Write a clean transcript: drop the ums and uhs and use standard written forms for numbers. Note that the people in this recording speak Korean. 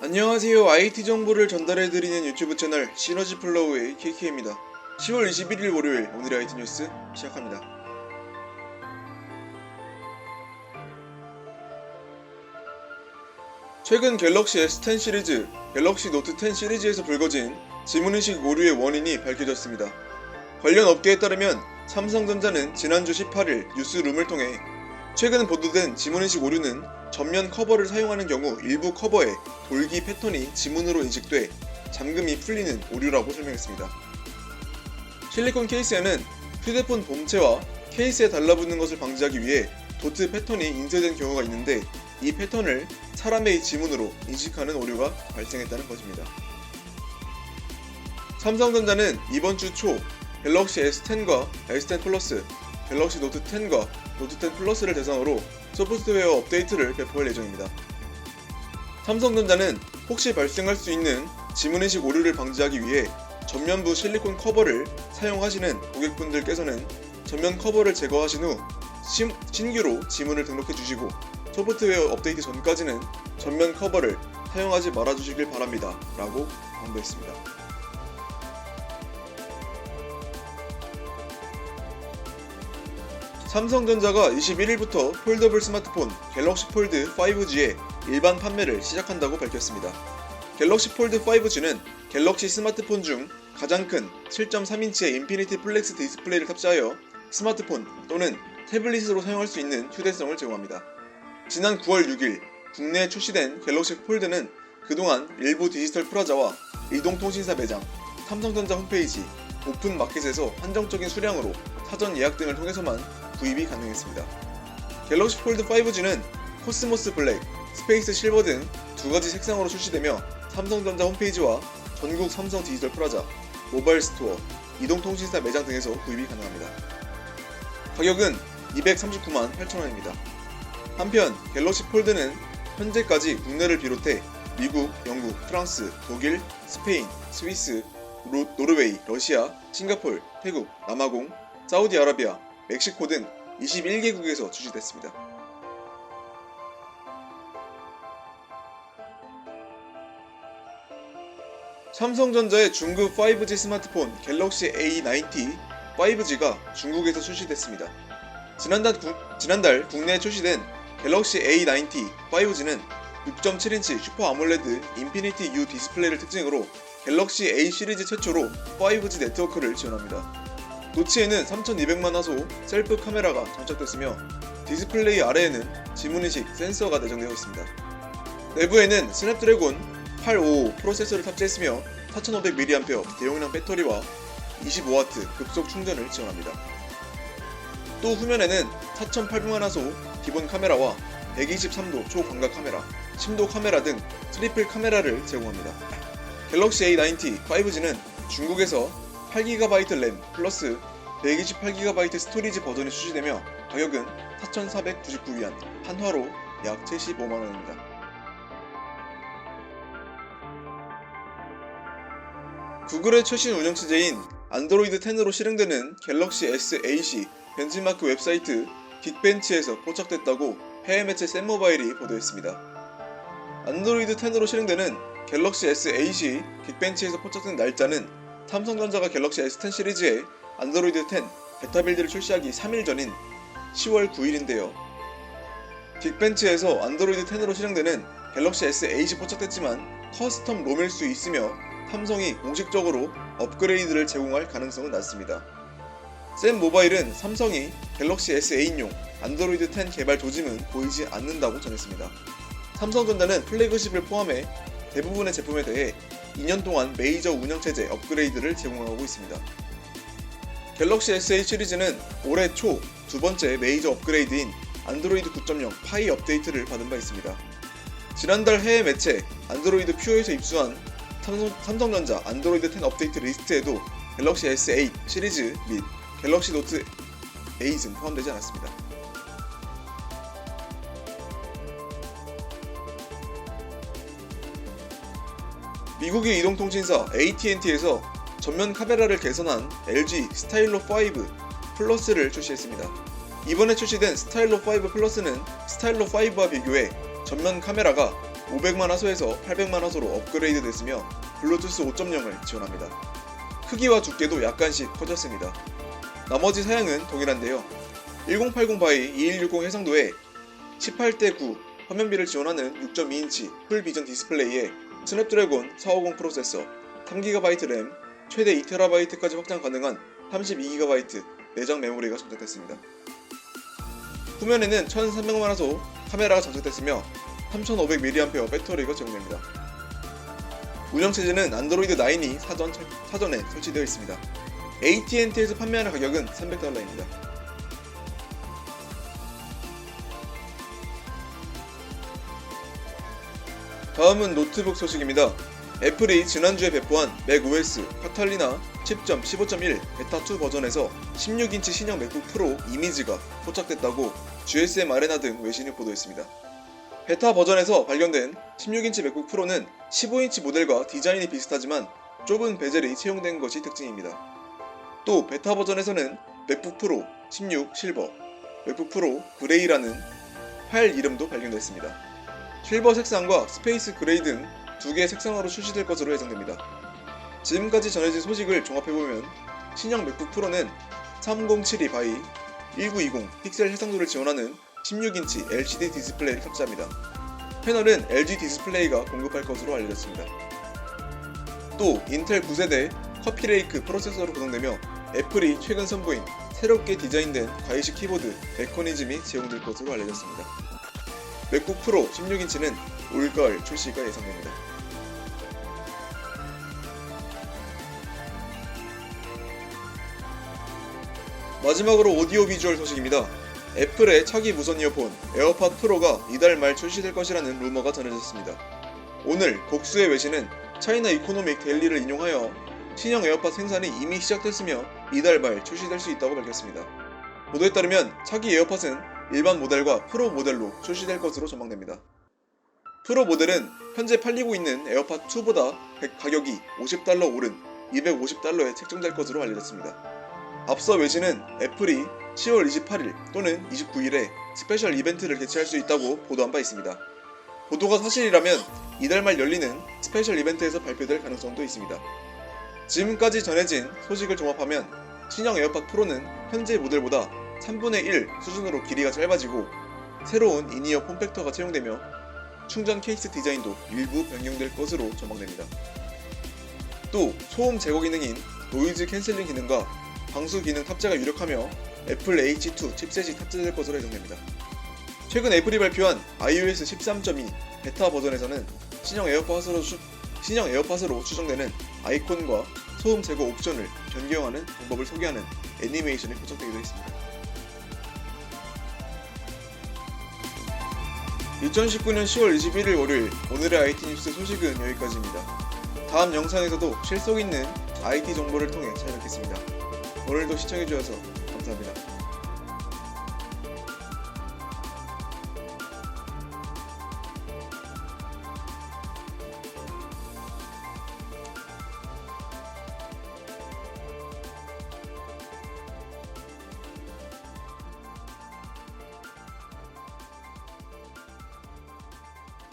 안녕하세요. IT 정보를 전달해드리는 유튜브 채널 시너지 플로우의 KK입니다. 10월 21일 월요일 오늘의 IT 뉴스 시작합니다. 최근 갤럭시 S10 시리즈, 갤럭시 노트 10 시리즈에서 불거진 지문인식 오류의 원인이 밝혀졌습니다. 관련 업계에 따르면 삼성전자는 지난주 18일 뉴스룸을 통해 최근 보도된 지문인식 오류는 전면 커버를 사용하는 경우 일부 커버에 돌기 패턴이 지문으로 인식돼 잠금이 풀리는 오류라고 설명했습니다. 실리콘 케이스에는 휴대폰 본체와 케이스에 달라붙는 것을 방지하기 위해 도트 패턴이 인쇄된 경우가 있는데 이 패턴을 사람의 지문으로 인식하는 오류가 발생했다는 것입니다. 삼성전자는 이번 주 초 갤럭시 S10과 S10 플러스, 갤럭시 노트 10과 노트 10 플러스를 대상으로 소프트웨어 업데이트를 배포할 예정입니다. 삼성전자는 혹시 발생할 수 있는 지문인식 오류를 방지하기 위해 전면부 실리콘 커버를 사용하시는 고객분들께서는 전면 커버를 제거하신 후 신규로 지문을 등록해 주시고 소프트웨어 업데이트 전까지는 전면 커버를 사용하지 말아 주시길 바랍니다. 라고 당부했습니다. 삼성전자가 21일부터 폴더블 스마트폰 갤럭시 폴드 5G의 일반 판매를 시작한다고 밝혔습니다. 갤럭시 폴드 5G는 갤럭시 스마트폰 중 가장 큰 7.3인치의 인피니티 플렉스 디스플레이를 탑재하여 스마트폰 또는 태블릿으로 사용할 수 있는 휴대성을 제공합니다. 지난 9월 6일 국내에 출시된 갤럭시 폴드는 그동안 일부 디지털 프라자와 이동통신사 매장, 삼성전자 홈페이지, 오픈마켓에서 한정적인 수량으로 사전 예약 등을 통해서만 구입이 가능했습니다. 갤럭시 폴드 5G는 코스모스 블랙, 스페이스 실버 등 두 가지 색상으로 출시되며 삼성전자 홈페이지와 전국 삼성 디지털 프라자, 모바일 스토어, 이동통신사 매장 등에서 구입이 가능합니다. 가격은 239만 8천원입니다. 한편 갤럭시 폴드는 현재까지 국내를 비롯해 미국, 영국, 프랑스, 독일, 스페인, 스위스, 노르웨이, 러시아, 싱가폴, 태국, 남아공, 사우디아라비아, 멕시코 등 21개국에서 출시됐습니다. 삼성전자의 중국 5G 스마트폰 갤럭시 A90 5G가 중국에서 출시됐습니다. 지난달 국내에 출시된 갤럭시 A90 5G는 6.7인치 슈퍼 아몰레드 인피니티 U 디스플레이를 특징으로 갤럭시 A 시리즈 최초로 5G 네트워크를 지원합니다. 노치에는 3200만 화소 셀프 카메라가 장착됐으며 디스플레이 아래에는 지문인식 센서가 내장되어 있습니다. 내부에는 스냅드래곤 855 프로세서를 탑재했으며 4500mAh 대용량 배터리와 25W 급속 충전을 지원합니다. 또 후면에는 4800만 화소 기본 카메라와 123도 초광각 카메라, 심도 카메라 등 트리플 카메라를 제공합니다. 갤럭시 A90 5G는 중국에서 8GB 램 플러스 128GB 스토리지 버전이 출시되며 가격은 4,499위안, 한화로 약 75만원입니다. 구글의 최신 운영체제인 안드로이드 10으로 실행되는 갤럭시 S AC 벤치마크 웹사이트 긱벤치에서 포착됐다고 해외 매체 샘모바일이 보도했습니다. 안드로이드 10으로 실행되는 갤럭시 S AC 긱벤치에서 포착된 날짜는 삼성전자가 갤럭시 S10 시리즈의 안드로이드 10 베타 빌드를 출시하기 3일 전인 10월 9일인데요. 긱벤치에서 안드로이드 10으로 실행되는 갤럭시 S AC 포착됐지만 커스텀 롬일 수 있으며 삼성이 공식적으로 업그레이드를 제공할 가능성은 낮습니다. 샘모바일은 삼성이 갤럭시 S8용 안드로이드 10 개발 조짐은 보이지 않는다고 전했습니다. 삼성전자는 플래그십을 포함해 대부분의 제품에 대해 2년 동안 메이저 운영체제 업그레이드를 제공하고 있습니다. 갤럭시 S8 시리즈는 올해 초 두 번째 메이저 업그레이드인 안드로이드 9.0 파이 업데이트를 받은 바 있습니다. 지난달 해외 매체 안드로이드 퓨어에서 입수한 삼성전자 안드로이드 10 업데이트 리스트에도 갤럭시 S8 시리즈 및 갤럭시 노트 8은 포함되지 않았습니다. 미국의 이동통신사 AT&T에서 전면 카메라를 개선한 LG 스타일로 5 플러스를 출시했습니다. 이번에 출시된 스타일로 5 플러스는 스타일로 5와 비교해 전면 카메라가 500만 화소에서 800만 화소로 업그레이드 됐으며 블루투스 5.0을 지원합니다. 크기와 두께도 약간씩 커졌습니다. 나머지 사양은 동일한데요. 1080 by 2160 해상도에 18:9 화면비를 지원하는 6.2인치 풀비전 디스플레이에 스냅드래곤 450 프로세서, 3GB 램, 최대 2TB까지 확장 가능한 32GB 내장 메모리가 장착됐습니다. 후면에는 1300만 화소 카메라가 장착됐으며 3500mAh 배터리가 제공됩니다. 운영체제는 안드로이드 9이 사전에 설치되어 있습니다. AT&T에서 판매하는 가격은 $300입니다. 다음은 노트북 소식입니다. 애플이 지난주에 배포한 맥OS 카탈리나 10.15.1 베타2 버전에서 16인치 신형 맥북 프로 이미지가 포착됐다고 GSM 아레나 등 외신이 보도했습니다. 베타 버전에서 발견된 16인치 맥북 프로는 15인치 모델과 디자인이 비슷하지만 좁은 베젤이 채용된 것이 특징입니다. 또 베타 버전에서는 맥북 프로 16 실버, 맥북 프로 그레이라는 파일 이름도 발견됐습니다. 실버 색상과 스페이스 그레이 등 두 개의 색상으로 출시될 것으로 예상됩니다. 지금까지 전해진 소식을 종합해보면 신형 맥북 프로는 3072 by 1920 픽셀 해상도를 지원하는 16인치 LCD 디스플레이를 탑재합니다. 패널은 LG 디스플레이가 공급할 것으로 알려졌습니다. 또 인텔 9세대 커피레이크 프로세서로 구성되며 애플이 최근 선보인 새롭게 디자인된 가이식 키보드 메커니즘이 제공될 것으로 알려졌습니다. 맥북 프로 16인치는 올가을 출시가 예상됩니다. 마지막으로 오디오 비주얼 소식입니다. 애플의 차기 무선 이어폰 에어팟 프로가 이달 말 출시될 것이라는 루머가 전해졌습니다. 오늘 곡수의 외신은 차이나 이코노믹 데일리를 인용하여 신형 에어팟 생산이 이미 시작됐으며 이달 말 출시될 수 있다고 밝혔습니다. 보도에 따르면 차기 에어팟은 일반 모델과 프로 모델로 출시될 것으로 전망됩니다. 프로 모델은 현재 팔리고 있는 에어팟 2보다 가격이 $50 오른 $250에 책정될 것으로 알려졌습니다. 앞서 외신은 애플이 10월 28일 또는 29일에 스페셜 이벤트를 개최할 수 있다고 보도한 바 있습니다. 보도가 사실이라면 이달 말 열리는 스페셜 이벤트에서 발표될 가능성도 있습니다. 지금까지 전해진 소식을 종합하면 신형 에어팟 프로는 현재 모델보다 3분의 1 수준으로 길이가 짧아지고 새로운 인이어 폼팩터가 채용되며 충전 케이스 디자인도 일부 변경될 것으로 전망됩니다. 또 소음 제거 기능인 노이즈 캔슬링 기능과 방수 기능 탑재가 유력하며 애플 H2 칩셋이 탑재될 것으로 예상됩니다. 최근 애플이 발표한 iOS 13.2 베타 버전에서는 신형 에어팟으로 추정되는 아이콘과 소음 제거 옵션을 변경하는 방법을 소개하는 애니메이션이 포착되기도 했습니다. 2019년 10월 21일 월요일 오늘의 IT 뉴스 소식은 여기까지입니다. 다음 영상에서도 실속 있는 IT 정보를 통해 찾아뵙겠습니다. 오늘도 시청해주셔서 감사합니다.